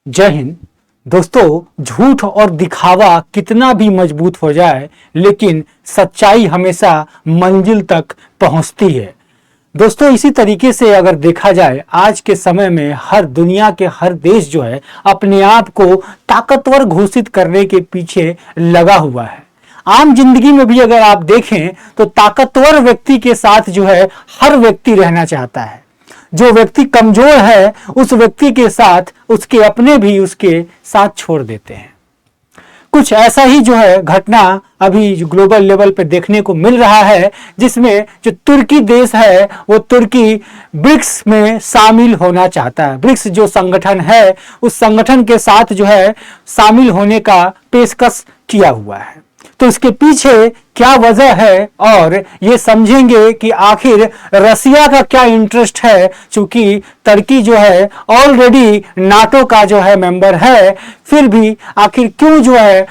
जय हिंद। दोस्तों, झूठ और दिखावा कितना भी मजबूत हो जाए लेकिन सच्चाई हमेशा मंजिल तक पहुंचती है। दोस्तों, इसी तरीके से अगर देखा जाए आज के समय में हर दुनिया के हर देश जो है अपने आप को ताकतवर घोषित करने के पीछे लगा हुआ है। आम जिंदगी में भी अगर आप देखें तो ताकतवर व्यक्ति के साथ जो है हर व्यक्ति रहना चाहता है। जो व्यक्ति कमजोर है उस व्यक्ति के साथ उसके अपने भी उसके साथ छोड़ देते हैं। कुछ ऐसा ही जो है घटना अभी जो ग्लोबल लेवल पे देखने को मिल रहा है, जिसमें जो तुर्की देश है वो तुर्की ब्रिक्स में शामिल होना चाहता है। ब्रिक्स जो संगठन है उस संगठन के साथ जो है शामिल होने का पेशकश किया हुआ है। तो इसके पीछे क्या वजह है और ये समझेंगे कि आखिर रसिया का क्या इंटरेस्ट है। चूंकि तुर्की जो है ऑलरेडी नाटो का जो है मेंबर है, फिर भी आखिर क्यों जो है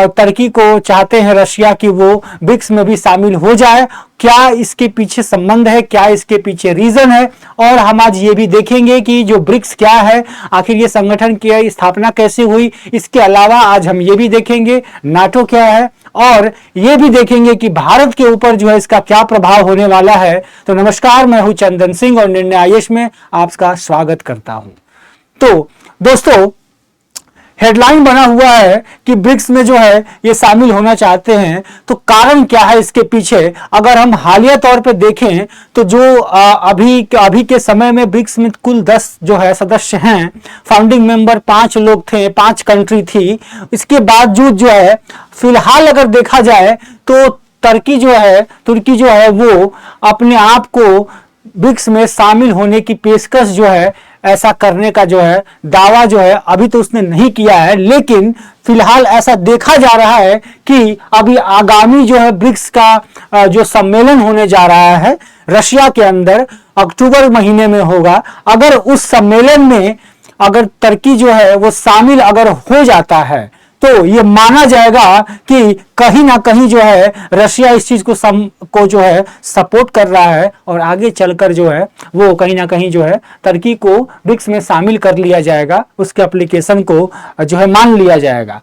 तुर्की को चाहते हैं रशिया कि वो ब्रिक्स में भी शामिल हो जाए। क्या इसके पीछे संबंध है, क्या इसके पीछे रीजन है, और हम आज ये भी देखेंगे कि जो ब्रिक्स क्या है, आखिर ये संगठन की स्थापना कैसे हुई। इसके अलावा आज हम ये भी देखेंगे नाटो क्या है, और ये भी देखेंगे कि भारत के ऊपर जो है इसका क्या प्रभाव होने वाला है। तो नमस्कार, मैं हूं चंदन सिंह और निर्णय आयुष में आपका स्वागत करता हूं। तो दोस्तों, हेडलाइन बना हुआ है कि ब्रिक्स में जो है ये शामिल होना चाहते हैं। तो कारण क्या है इसके पीछे? अगर हम हालिया तौर पे देखें तो जो अभी के समय में ब्रिक्स में कुल 10 जो है सदस्य हैं। फाउंडिंग मेंबर 5 लोग थे, 5 कंट्री थी। इसके बावजूद जो है फिलहाल अगर देखा जाए तो तुर्की जो है वो अपने आप को ब्रिक्स में शामिल होने की पेशकश जो है ऐसा करने का जो है दावा जो है अभी तो उसने नहीं किया है, लेकिन फिलहाल ऐसा देखा जा रहा है कि अभी आगामी जो है ब्रिक्स का जो सम्मेलन होने जा रहा है रशिया के अंदर अक्टूबर महीने में होगा। अगर उस सम्मेलन में अगर तुर्की जो है वो शामिल अगर हो जाता है तो ये माना जाएगा कि कहीं ना कहीं जो है रशिया इस चीज को जो है सपोर्ट कर रहा है, और आगे चलकर जो है वो कहीं ना कहीं जो है तुर्की को ब्रिक्स में शामिल कर लिया जाएगा, उसके एप्लीकेशन को जो है मान लिया जाएगा।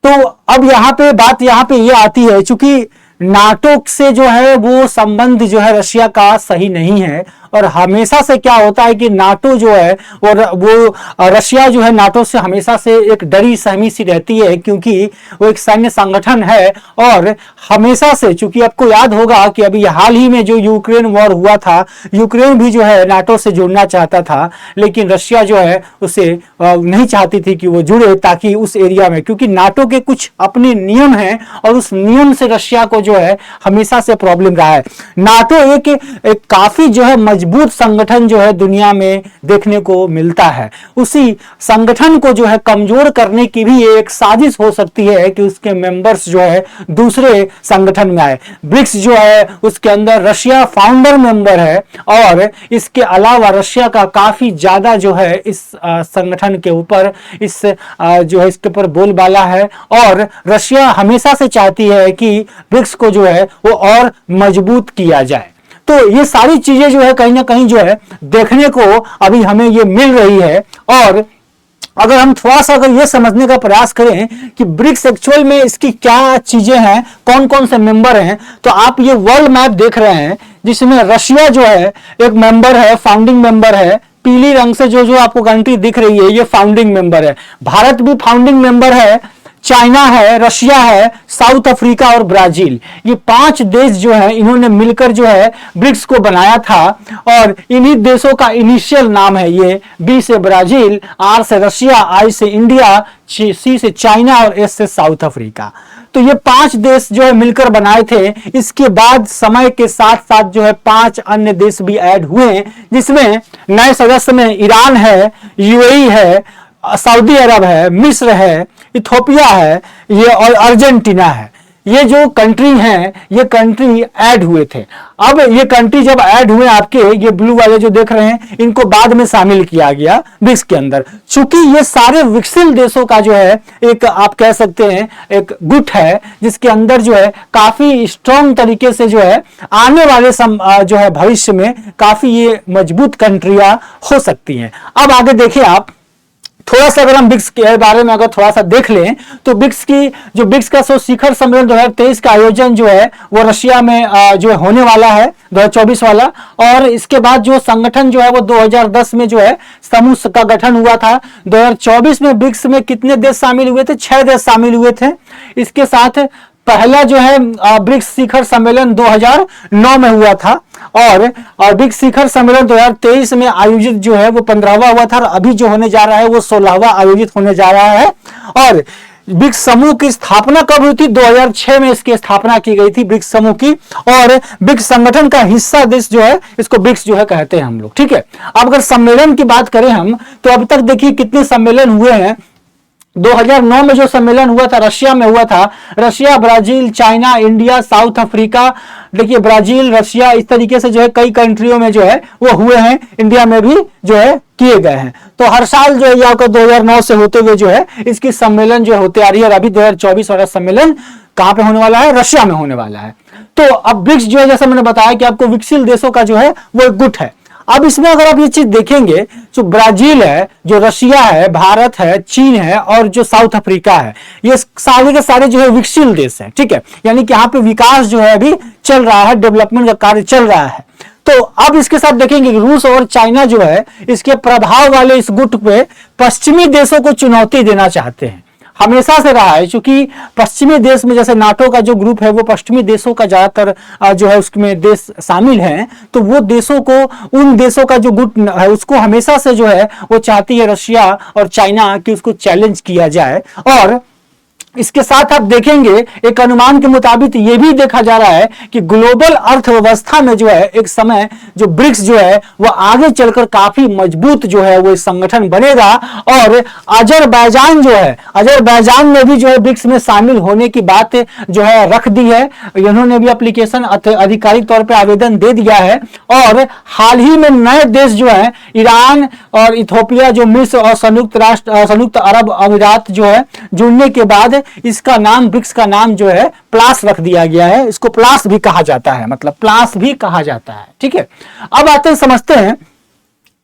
तो अब बात यहाँ पे ये आती है, चूंकि नाटो से जो है वो संबंध जो है रशिया का सही नहीं है, और हमेशा से क्या होता है कि नाटो जो है वो रशिया जो है नाटो से हमेशा से एक डरी सहमी सी रहती है, क्योंकि वो एक सैन्य संगठन है। और हमेशा से, चूंकि आपको याद होगा कि अभी हाल ही में जो यूक्रेन वॉर हुआ था, यूक्रेन भी जो है नाटो से जुड़ना चाहता था, लेकिन रशिया जो है उसे नहीं चाहती थी कि वो जुड़े, ताकि उस एरिया में, क्योंकि नाटो के कुछ अपने नियम हैं और उस नियम से रशिया को जो है हमेशा से प्रॉब्लम रहा है। नाटो एक काफी जो है मजबूत संगठन जो है दुनिया में देखने को मिलता है। उसी संगठन को जो है कमजोर करने की भी एक साजिश हो सकती है कि उसके मेंबर्स जो है दूसरे संगठन में आए। ब्रिक्स जो है उसके अंदर रशिया फाउंडर मेंबर है, और इसके अलावा रशिया का काफी ज्यादा जो है इस संगठन के ऊपर जो है इसके ऊपर बोलबाला है, और रशिया हमेशा से चाहती है कि ब्रिक्स को जो है वो और मजबूत किया जाए। तो ये सारी चीजें जो है कहीं ना कहीं जो है देखने को अभी हमें ये मिल रही है। और अगर हम थोड़ा सा अगर ये समझने का प्रयास करें कि ब्रिक्स एक्चुअल में इसकी क्या चीजें हैं, कौन कौन से मेंबर हैं, तो आप ये वर्ल्ड मैप देख रहे हैं जिसमें रशिया जो है एक मेंबर है, फाउंडिंग मेंबर है। पीली रंग से जो आपको कंट्री दिख रही है ये फाउंडिंग मेंबर है। भारत भी फाउंडिंग मेंबर है, चाइना है, रशिया है, साउथ अफ्रीका और ब्राजील। ये 5 देश जो है इन्होंने मिलकर जो है ब्रिक्स को बनाया था, और इन्हीं देशों का इनिशियल नाम है ये। बी से ब्राजील, आर से रशिया, आई से इंडिया, सी से चाइना और एस से साउथ अफ्रीका। तो ये 5 देश जो है मिलकर बनाए थे। इसके बाद समय के साथ साथ जो है 5 अन्य देश भी ऐड हुए, जिसमें नए सदस्य में ईरान है, यूएई है, सऊदी अरब है, मिस्र है, इथोपिया है, ये और अर्जेंटीना है। ये जो कंट्री हैं ये कंट्री ऐड हुए थे। अब ये कंट्री जब ऐड हुए, आपके ये ब्लू वाले जो देख रहे हैं, इनको बाद में शामिल किया गया ब्रिक्स के अंदर। चूंकि ये सारे विकसित देशों का जो है एक आप कह सकते हैं एक गुट है, जिसके अंदर जो है काफी स्ट्रॉन्ग तरीके से जो है आने वाले जो है भविष्य में काफी ये मजबूत कंट्रियां हो सकती हैं। अब आगे देखिए आप, थोड़ा सा अगर हम ब्रिक्स के बारे में अगर थोड़ा सा देख लें तो ब्रिक्स का शिखर सम्मेलन 2023 का आयोजन जो है वो रशिया में जो है होने वाला है 2024 वाला। और इसके बाद जो संगठन जो है वो 2010 में जो है समूह का गठन हुआ था। 2024 में ब्रिक्स में कितने देश शामिल हुए थे? 6 देश शामिल हुए थे। इसके साथ पहला जो है ब्रिक्स शिखर सम्मेलन 2009 में हुआ था और ब्रिक्स शिखर सम्मेलन 2023 में आयोजित जो है वो 15वां हुआ था और अभी जो होने जा रहा है वो 16वां आयोजित होने जा रहा है। और ब्रिक्स समूह की स्थापना कब हुई थी? 2006 में इसकी स्थापना की गई थी ब्रिक्स समूह की। और ब्रिक्स संगठन का हिस्सा देश जो है इसको ब्रिक्स जो है कहते हैं हम लोग, ठीक है। अब अगर सम्मेलन की बात करें हम तो अब तक देखिए कितने सम्मेलन हुए हैं। 2009 में जो सम्मेलन हुआ था रशिया में हुआ था। Russia, Brazil, China, India, south Africa, देखिए ब्राजील, रशिया, इस तरीके से जो है कई कंट्रियों में जो है वो हुए हैं। इंडिया में भी जो है किए गए हैं। तो हर साल जो है यह 2009 से होते हुए जो है इसकी सम्मेलन जो होते आ रही है और अभी 2024 वाला सम्मेलन कहां पे होने वाला है? रशिया में होने वाला है। तो अब ब्रिक्स जो है जैसा मैंने बताया कि आपको विकसित देशों का जो है वो एक गुट है। अब इसमें अगर आप ये चीज देखेंगे जो ब्राजील है, जो रशिया है, भारत है, चीन है और जो साउथ अफ्रीका है, ये सारे के सारे जो है विकसित देश है, ठीक है। यानी कि यहाँ पे विकास जो है अभी चल रहा है, डेवलपमेंट का कार्य चल रहा है। तो अब इसके साथ देखेंगे रूस और चाइना जो है इसके प्रभाव वाले इस गुट पे पश्चिमी देशों को चुनौती देना चाहते हैं। हमेशा से रहा है, क्योंकि पश्चिमी देश में जैसे नाटो का जो ग्रुप है वो पश्चिमी देशों का ज्यादातर जो है उसमें देश शामिल हैं। तो वो देशों को, उन देशों का जो गुट है उसको हमेशा से जो है वो चाहती है रशिया और चाइना कि उसको चैलेंज किया जाए। और इसके साथ आप देखेंगे एक अनुमान के मुताबिक ये भी देखा जा रहा है कि ग्लोबल अर्थव्यवस्था में जो है एक समय जो ब्रिक्स जो है वो आगे चलकर काफी मजबूत जो है वो संगठन बनेगा। और अजरबैजान जो है, अजरबैजान ने भी जो है ब्रिक्स में शामिल होने की बात जो है रख दी है। इन्होंने भी एप्लीकेशन आधिकारिक तौर पर आवेदन दे दिया है। और हाल ही में नए देश जो है ईरान और इथोपिया, जो मिस्र और संयुक्त अरब अमीरात जो है जुड़ने के बाद इसका नाम, ब्रिक्स का नाम जो है प्लास रख दिया गया है। इसको प्लास भी कहा जाता है, मतलब प्लास भी कहा जाता है, ठीक है। अब आते हैं समझते हैं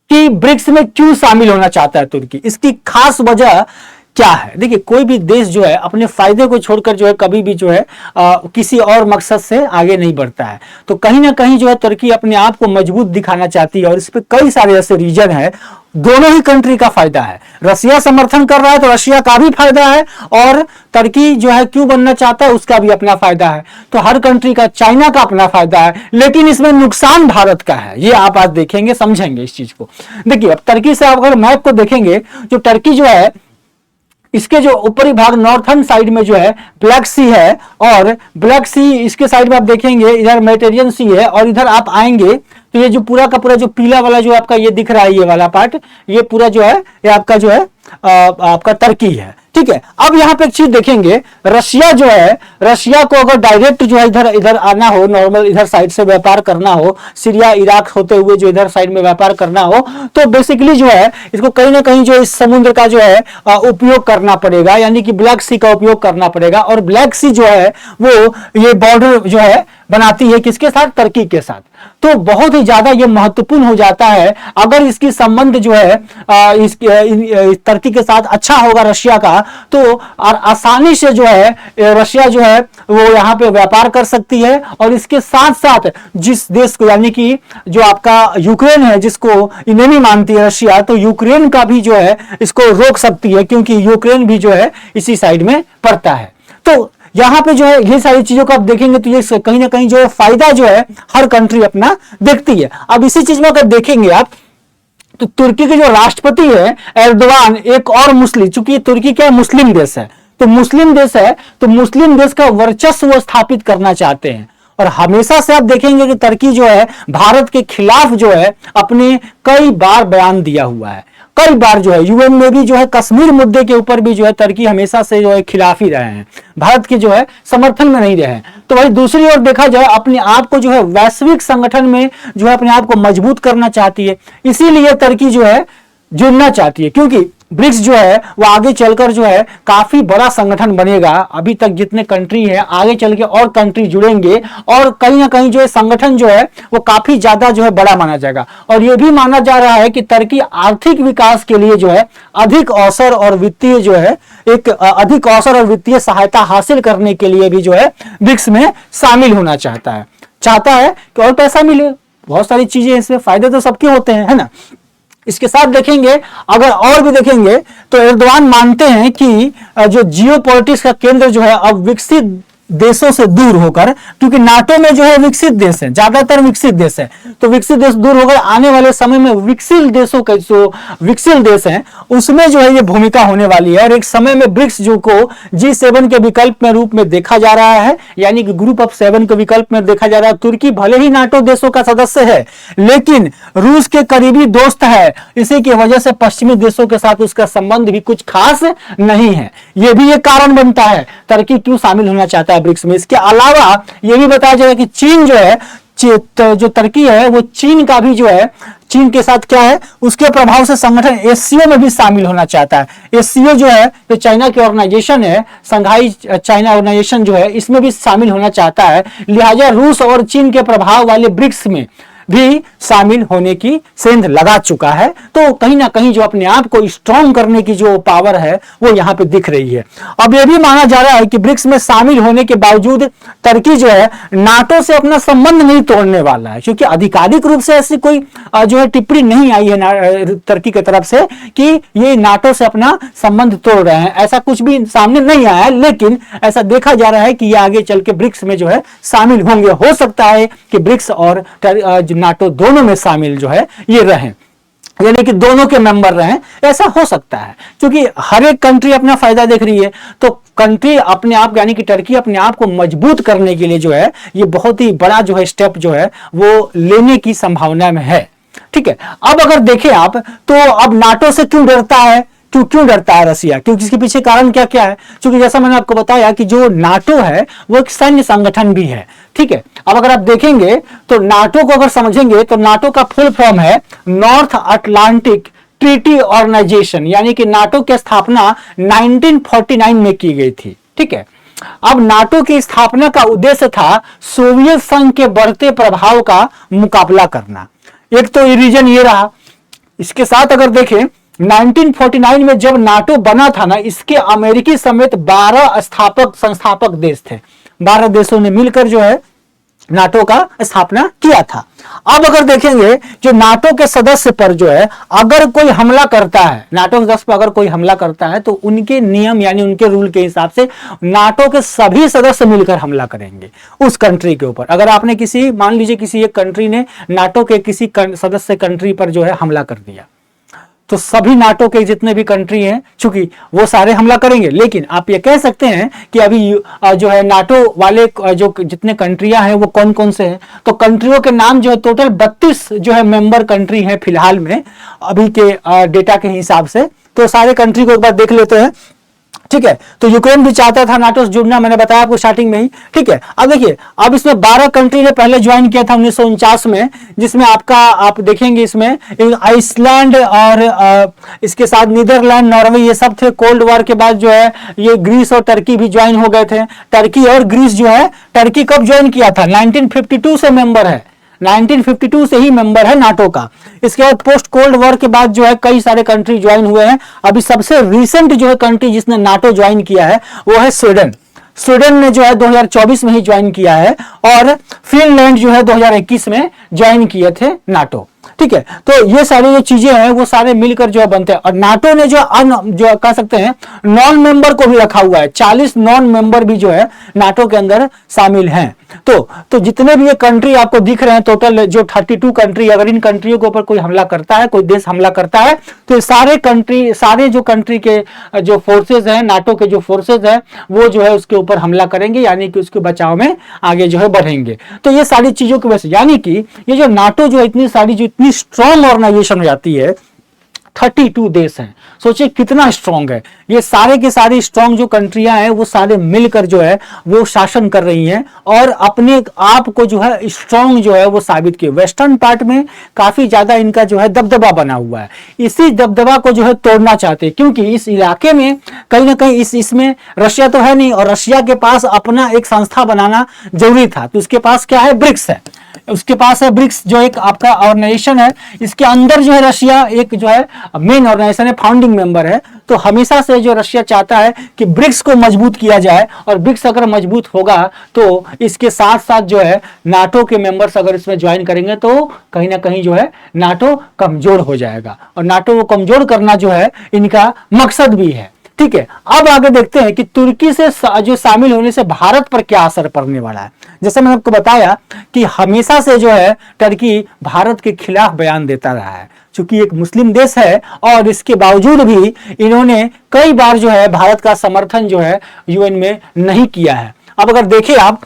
कि ब्रिक्स में क्यों शामिल होना चाहता है तुर्की, इसकी खास वजह क्या है। देखिए कोई भी देश जो है अपने फायदे को छोड़कर जो है कभी भी जो है किसी और मकसद से आगे नहीं बढ़ता है। तो कहीं ना कहीं जो है तुर्की अपने आप को मजबूत दिखाना चाहती है और इस पे कई सारे ऐसे रीजन है। दोनों ही कंट्री का फायदा है। रशिया समर्थन कर रहा है तो रशिया का भी फायदा है और तुर्की जो है क्यों बनना चाहता है उसका भी अपना फायदा है। तो हर कंट्री का, चाइना का अपना फायदा है, लेकिन इसमें नुकसान भारत का है। ये आप आज देखेंगे, समझेंगे इस चीज को। देखिए अब तुर्की से आप अगर मैप को देखेंगे, जो तुर्की जो है इसके जो ऊपरी भाग नॉर्थर्न साइड में जो है ब्लैक सी है और ब्लैक सी इसके साइड में आप देखेंगे इधर मेडिटेरियन सी है और इधर आप आएंगे तो ये जो पूरा का पूरा जो पीला वाला जो आपका ये दिख रहा है, ये वाला पार्ट, ये पूरा जो है ये आपका जो है आपका तुर्की है, ठीक है। अब यहाँ पे एक चीज देखेंगे, रशिया जो है, रशिया को अगर डायरेक्ट जो है इधर आना हो, नॉर्मल इधर साइड से व्यापार करना हो, सीरिया इराक होते हुए जो इधर साइड में व्यापार करना हो, तो बेसिकली जो है इसको कहीं ना कहीं जो इस समुद्र का जो है उपयोग करना पड़ेगा, यानी कि ब्लैक सी का उपयोग करना पड़ेगा। और ब्लैक सी जो है वो ये बॉर्डर जो है बनाती है किसके साथ? तुर्की के साथ। तो बहुत ही ज्यादा ये महत्वपूर्ण हो जाता है। अगर इसकी संबंध जो है तुर्की के साथ अच्छा होगा रशिया का, तो आसानी से जो है रशिया जो है वो यहाँ पे व्यापार कर सकती है। और इसके साथ साथ जिस देश को, यानी कि जो आपका यूक्रेन है जिसको इनेमी मानती है रशिया, तो यूक्रेन का भी जो है इसको रोक सकती है, क्योंकि यूक्रेन भी जो है इसी साइड में पड़ता है। तो यहाँ पे जो है ये सारी चीजों को आप देखेंगे तो ये कहीं ना कहीं जो है फायदा जो है हर कंट्री अपना देखती है। अब इसी चीज में अगर देखेंगे आप तो तुर्की के जो राष्ट्रपति है एर्दोगान, एक और मुस्लिम, चूंकि तुर्की क्या मुस्लिम देश है, तो मुस्लिम देश है, तो मुस्लिम देश का वर्चस्व स्थापित करना चाहते हैं। और हमेशा से आप देखेंगे कि तुर्की जो है भारत के खिलाफ जो है अपने कई बार बयान दिया हुआ है, कई बार जो है यूएन में भी जो है कश्मीर मुद्दे के ऊपर भी जो है तुर्की हमेशा से जो है खिलाफ ही रहे हैं, भारत के जो है समर्थन में नहीं रहे हैं। तो भाई दूसरी ओर देखा जाए अपने आप को जो है वैश्विक संगठन में जो है अपने आप को मजबूत करना चाहती है, इसीलिए तुर्की जो है जुड़ना चाहती है, क्योंकि ब्रिक्स जो है वो आगे चलकर जो है काफी बड़ा संगठन बनेगा। अभी तक जितने कंट्री है आगे चल के और कंट्री जुड़ेंगे और कहीं ना कहीं जो है संगठन जो है वो काफी ज्यादा जो है बड़ा माना जाएगा। और ये भी माना जा रहा है कि टर्की आर्थिक विकास के लिए जो है अधिक अवसर और वित्तीय जो है एक अधिक अवसर और वित्तीय सहायता हासिल करने के लिए भी जो है ब्रिक्स में शामिल होना चाहता है कि और पैसा मिले, बहुत सारी चीजें इसमें फायदे तो सबके होते हैं, है ना। इसके साथ देखेंगे, अगर और भी देखेंगे तो एर्दोआन मानते हैं कि जो जियो पॉलिटिक्स का केंद्र जो है अब विकसित देशों से दूर होकर, क्योंकि नाटो में जो है विकसित देश है, ज्यादातर विकसित देश है, तो विकसित देश दूर होकर आने वाले समय में विकसित देशों के जो विकसित देश हैं उसमें जो है ये भूमिका होने वाली है। और एक समय में ब्रिक्स जो को G7 के विकल्प में रूप में देखा जा रहा है, यानी कि ग्रुप ऑफ 7 के विकल्प में देखा जा रहा है। तुर्की भले ही नाटो देशों का सदस्य है लेकिन रूस के करीबी दोस्त है, इसी की वजह से पश्चिमी देशों के साथ उसका संबंध भी कुछ खास नहीं है। यह भी एक कारण बनता है टर्की क्यों शामिल होना चाहता है ब्रिक्स में। इसके अलावा यह भी बताया जाएगा कि चीन जो है, जो टर्की है वो चीन का भी जो है, चीन के साथ क्या है उसके प्रभाव से संगठन एससीओ में भी शामिल होना चाहता है। एससीओ जो है जो चाइना की ऑर्गेनाइजेशन है, संघाई चाइना ऑर्गेनाइजेशन जो है, इसमें भी शामिल होना चाहता है। लिहाजा रूस और चीन के प्रभाव वाले ब्रिक्स में भी शामिल होने की सेंध लगा चुका है। तो कहीं ना कहीं जो अपने आप को स्ट्रॉन्ग करने की जो पावर है वो यहाँ पे दिख रही है। अब यह भी माना जा रहा है कि ब्रिक्स में शामिल होने के बावजूद टर्की जो है नाटो से अपना संबंध नहीं तोड़ने वाला है, क्योंकि आधिकारिक रूप से ऐसी कोई जो है टिप्पणी नहीं आई है टर्की की तरफ से कि ये नाटो से अपना संबंध तोड़ रहे हैं, ऐसा कुछ भी सामने नहीं आया है। लेकिन ऐसा देखा जा रहा है कि ये आगे चल के ब्रिक्स में जो है शामिल होंगे। हो सकता है कि ब्रिक्स और नाटो दोनों में शामिल जो है ये रहें, यानी कि दोनों के मेंबर रहें, ऐसा हो सकता है। क्योंकि हर एक कंट्री अपना फायदा देख रही है, तो कंट्री अपने आप यानी कि टर्की अपने आप को मजबूत करने के लिए जो है ये बहुत ही बड़ा जो है स्टेप जो है वो लेने की संभावना में है। ठीक है, अब अगर देखें आप तो अब नाटो से क्यों डरता है, क्यों डरता है रसिया, क्योंकि इसके पीछे कारण क्या क्या है। क्योंकि जैसा मैंने आपको बताया कि जो नाटो है वो एक सैन्य संगठन भी है। ठीक है, अब अगर आप देखेंगे तो नाटो को अगर समझेंगे तो नाटो का फुल फॉर्म है नॉर्थ अटलांटिक ट्रीटी ऑर्गेनाइजेशन, यानी कि नाटो की स्थापना 1949 में की गई थी। ठीक है, अब नाटो की स्थापना का उद्देश्य था सोवियत संघ के बढ़ते प्रभाव का मुकाबला करना। एक तो रीजन ये रहा। इसके साथ अगर देखें 1949 में जब नाटो बना था ना, इसके अमेरिकी समेत 12 संस्थापक देश थे। 12 देशों ने मिलकर जो है नाटो का स्थापना किया था। अब अगर देखेंगे जो नाटो के सदस्य पर जो है अगर कोई हमला करता है, नाटो के सदस्य पर अगर कोई हमला करता है तो उनके नियम यानी उनके रूल के हिसाब से नाटो के सभी सदस्य मिलकर हमला करेंगे उस कंट्री के ऊपर। अगर आपने किसी मान लीजिए किसी एक कंट्री ने नाटो के किसी सदस्य कंट्री पर जो है हमला कर दिया तो सभी नाटो के जितने भी कंट्री हैं चूंकि वो सारे हमला करेंगे। लेकिन आप ये कह सकते हैं कि अभी जो है नाटो वाले जो जितने कंट्रियां हैं वो कौन कौन से हैं, तो कंट्रियों के नाम जो है टोटल 32 जो है मेंबर कंट्री हैं फिलहाल में अभी के डेटा के हिसाब से। तो सारे कंट्री को एक बार देख लेते हैं। ठीक है, तो यूक्रेन भी चाहता था नाटो से जुड़ना, मैंने बताया आपको स्टार्टिंग में ही। ठीक है, अब देखिए अब इसमें 12 कंट्री ने पहले ज्वाइन किया था 1949 में, जिसमें आप देखेंगे इसमें आइसलैंड और इसके साथ नीदरलैंड, नॉर्वे ये सब थे। कोल्ड वॉर के बाद जो है ये ग्रीस और टर्की भी ज्वाइन हो गए थे। टर्की और ग्रीस जो है, टर्की कब ज्वाइन किया था 1952 से मेंबर है, 1952 से ही मेंबर है नाटो का। इसके बाद पोस्ट कोल्ड वॉर के बाद जो है कई सारे कंट्री ज्वाइन हुए हैं। अभी सबसे रिसेंट जो है कंट्री जिसने नाटो ज्वाइन किया है वो है स्वीडन। स्वीडन ने जो है 2024 में ही ज्वाइन किया है और फिनलैंड जो है 2021 में ज्वाइन किए थे नाटो। ठीक है, तो ये सारी जो चीजें हैं वो सारे मिलकर जो है बनते हैं। और नाटो ने जो कह सकते हैं नॉन मेंबर को भी रखा हुआ है, 40 नॉन मेंबर भी जो है नाटो के अंदर शामिल हैं। तो जितने भी ये कंट्री आपको दिख रहे हैं टोटल जो 32 कंट्री, अगर इन कंट्रियों के ऊपर कोई हमला करता है, कोई देश हमला करता है तो सारे जो कंट्री के जो फोर्सेज हैं, नाटो के जो फोर्सेज हैं वो जो है उसके ऊपर हमला करेंगे, यानी कि उसके बचाव में आगे जो है बढ़ेंगे। तो ये सारी चीजों की वजह से यानी कि ये जो नाटो जो इतनी सारी जो इतनी स्ट्रॉन्ग ऑर्गेनाइजेशन हो जाती है 32 देश हैं। सोचिए कितना स्ट्रांग है। ये सारे के सारे स्ट्रांग जो कंट्रियां हैं वो सारे मिलकर जो है वो शासन कर रही हैं और अपने आप को जो है स्ट्रांग जो है वो साबित किए। वेस्टर्न पार्ट में काफी ज्यादा इनका जो है दबदबा बना हुआ है, इसी दबदबा को जो है तोड़ना चाहते हैं, क्योंकि इस इलाके में कहीं ना कहीं इसमें रशिया तो है नहीं और रशिया के पास अपना एक संस्था बनाना जरूरी था। तो उसके पास क्या है, ब्रिक्स है, उसके पास है ब्रिक्स जो एक आपका ऑर्गेनाइजेशन है। इसके अंदर जो है रशिया एक जो है मेन ऑर्गेनाइजेशन है, फाउंडिंग मेंबर है। तो हमेशा से जो रशिया चाहता है कि ब्रिक्स को मजबूत किया जाए और ब्रिक्स अगर मजबूत होगा तो इसके साथ साथ जो है नाटो के मेंबर्स अगर इसमें ज्वाइन करेंगे तो कहीं ना कहीं जो है नाटो कमजोर हो जाएगा और नाटो को कमजोर करना जो है इनका मकसद भी है। ठीक है, अब आगे देखते हैं कि तुर्की से जो शामिल होने से भारत पर क्या असर पड़ने वाला है। जैसे मैंने आपको बताया कि हमेशा से जो है टर्की भारत के खिलाफ बयान देता रहा है, क्योंकि एक मुस्लिम देश है और इसके बावजूद भी इन्होंने कई बार जो है भारत का समर्थन जो है यूएन में नहीं किया है। अब अगर देखें आप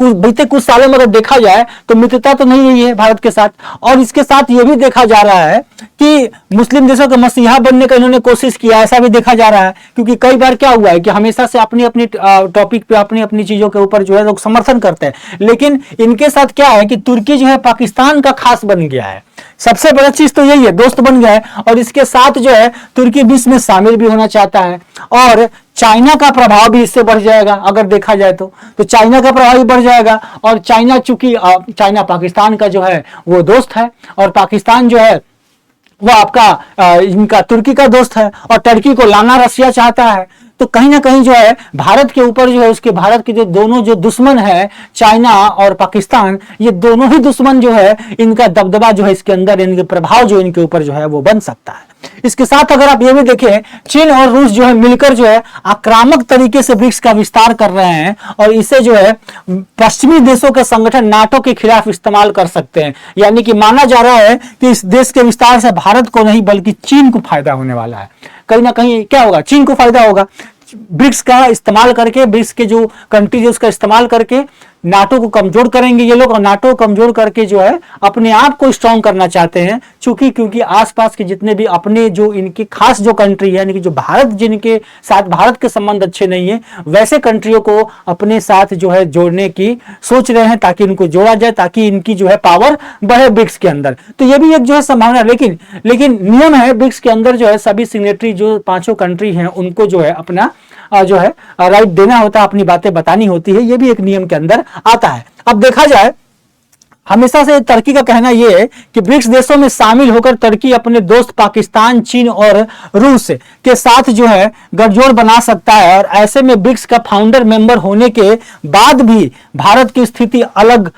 बीते कुछ सालों में अगर देखा जाए तो मित्रता तो नहीं हुई है भारत के साथ, और इसके साथ यह भी देखा जा रहा है कि मुस्लिम देशों का मसीहा बनने का इन्होंने कोशिश किया, ऐसा भी देखा जा रहा है। क्योंकि कई बार क्या हुआ है कि हमेशा से अपनी अपनी टॉपिक पे अपनी अपनी चीजों के ऊपर जो है लोग समर्थन करते हैं, लेकिन इनके साथ क्या है कि तुर्की जो है पाकिस्तान का खास बन गया है। सबसे बड़ा चीज तो यही है, दोस्त बन गया है और इसके साथ जो है तुर्की विश्व में शामिल भी होना चाहता है और चाइना का प्रभाव भी इससे बढ़ जाएगा। अगर देखा जाए तो चाइना का प्रभाव भी बढ़ जाएगा और चाइना चूंकि चाइना पाकिस्तान का जो है वो दोस्त है और पाकिस्तान जो है वो आपका इनका तुर्की का दोस्त है और टर्की को लाना रशिया चाहता है। तो कहीं ना कहीं जो है भारत के ऊपर जो है उसके भारत के जो दोनों जो दुश्मन है चाइना और पाकिस्तान, ये दोनों ही दुश्मन जो है इनका दबदबा जो है इसके अंदर, इनके प्रभाव जो इनके ऊपर जो है वो बन सकता है। इसके साथ अगर आप ये भी देखें, चीन और रूस जो है मिलकर जो है आक्रामक तरीके से ब्रिक्स का विस्तार कर रहे हैं और इसे जो है पश्चिमी देशों के संगठन नाटो के खिलाफ इस्तेमाल कर सकते हैं। यानी कि माना जा रहा है कि इस देश के विस्तार से भारत को नहीं बल्कि चीन को फायदा होने वाला है। कहीं ना कहीं क्या होगा, चीन को फायदा होगा। ब्रिक्स का इस्तेमाल करके, ब्रिक्स के जो कंट्रीज उसका इस्तेमाल करके नाटो को कमजोर करेंगे ये लोग और नाटो को कमजोर करके जो है अपने आप को स्ट्रांग करना चाहते हैं। क्योंकि आसपास के जितने भी अपने जो इनकी खास जो कंट्री है, यानी कि जो भारत, जिनके साथ भारत के संबंध अच्छे नहीं है, वैसे कंट्रियों को अपने साथ जो है जोड़ने की सोच रहे हैं ताकि इनको जोड़ा जाए, ताकि इनकी जो है पावर बढ़े ब्रिक्स के अंदर। तो ये भी एक जो है संभावना है, लेकिन नियम है ब्रिक्स के अंदर जो है सभी सिग्नेटरी जो 5 कंट्री हैं उनको जो है अपना जो है राइट देना होता है, अपनी बातें बतानी होती है। ये भी एक नियम के अंदर आता है। अब देखा जाए, हमेशा से तुर्की का कहना यह है कि ब्रिक्स देशों में शामिल होकर तुर्की अपने दोस्त पाकिस्तान, चीन और रूस के साथ जो है गठजोड़ बना सकता है और ऐसे में ब्रिक्स का फाउंडर मेंबर होने के बाद भी भारत की स्थिति अलग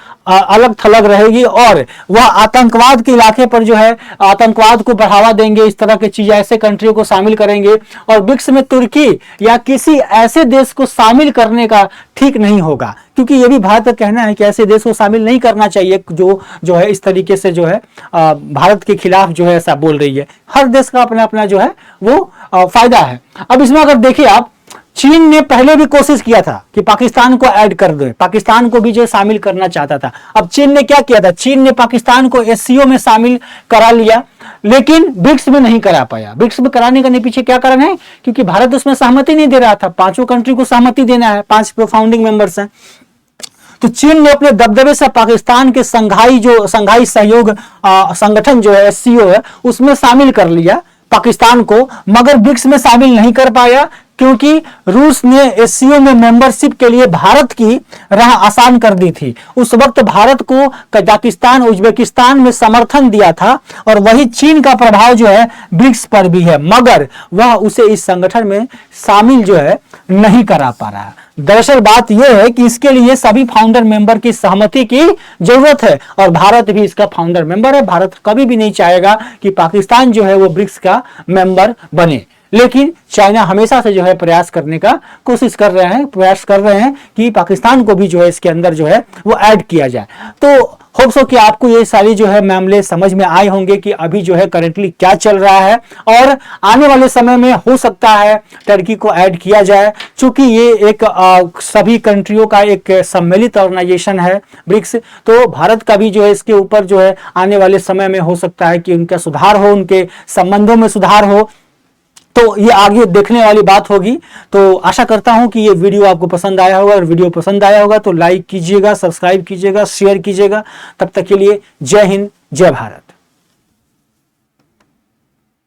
थलग रहेगी और वह आतंकवाद के इलाके पर जो है आतंकवाद को बढ़ावा देंगे। इस तरह की चीजें ऐसे कंट्रियों को शामिल करेंगे और ब्रिक्स में तुर्की या किसी ऐसे देश को शामिल करने का ठीक नहीं होगा, क्योंकि ये भी भारत का कहना है कि ऐसे देश को शामिल नहीं करना चाहिए जो है इस तरीके से जो है भारत के खिलाफ जो है ऐसा बोल रही है। हर देश का अपना अपना जो है वो फायदा है। अब इसमें अगर देखिए आप, चीन ने पहले भी कोशिश किया था कि पाकिस्तान को ऐड कर दे, पाकिस्तान को भी जो शामिल करना चाहता था। अब चीन ने क्या किया था, चीन ने पाकिस्तान को एससीओ में शामिल करा लिया लेकिन ब्रिक्स में नहीं करा पाया। ब्रिक्स में कराने का पीछे क्या कारण है, क्योंकि भारत उसमें सहमति नहीं दे रहा था। 5 कंट्री को सहमति देना है, 5 फाउंडिंग मेंबर्स हैं। तो चीन ने अपने दबदबे से पाकिस्तान के संघाई सहयोग संगठन जो है एससीओ है उसमें शामिल कर लिया पाकिस्तान को, मगर ब्रिक्स में शामिल नहीं कर पाया क्योंकि रूस ने एससीओ में मेंबरशिप के लिए भारत की राह आसान कर दी थी। उस वक्त भारत को कजाकिस्तान, उज्बेकिस्तान में समर्थन दिया था और वही चीन का प्रभाव जो है ब्रिक्स पर भी है, मगर वह उसे इस संगठन में शामिल जो है नहीं करा पा रहा है। दरअसल बात यह है कि इसके लिए सभी फाउंडर मेंबर की सहमति की जरूरत है और भारत भी इसका फाउंडर मेंबर है। भारत कभी भी नहीं चाहेगा कि पाकिस्तान जो है वो ब्रिक्स का मेंबर बने, लेकिन चाइना हमेशा से जो है प्रयास करने का प्रयास कर रहे हैं कि पाकिस्तान को भी जो है इसके अंदर जो है वो ऐड किया जाए। तो होप सो कि आपको ये सारी जो है मामले समझ में आए होंगे कि अभी जो है करेंटली क्या चल रहा है, और आने वाले समय में हो सकता है टर्की को ऐड किया जाए, क्योंकि ये एक सभी कंट्रियों का एक सम्मिलित ऑर्गेनाइजेशन है ब्रिक्स। तो भारत का भी जो है इसके ऊपर जो है आने वाले समय में हो सकता है कि उनका सुधार हो, उनके संबंधों में सुधार हो। तो ये आगे देखने वाली बात होगी। तो आशा करता हूं कि ये वीडियो आपको पसंद आया होगा, और वीडियो पसंद आया होगा तो लाइक कीजिएगा, सब्सक्राइब कीजिएगा, शेयर कीजिएगा। तब तक के लिए जय हिंद, जय भारत।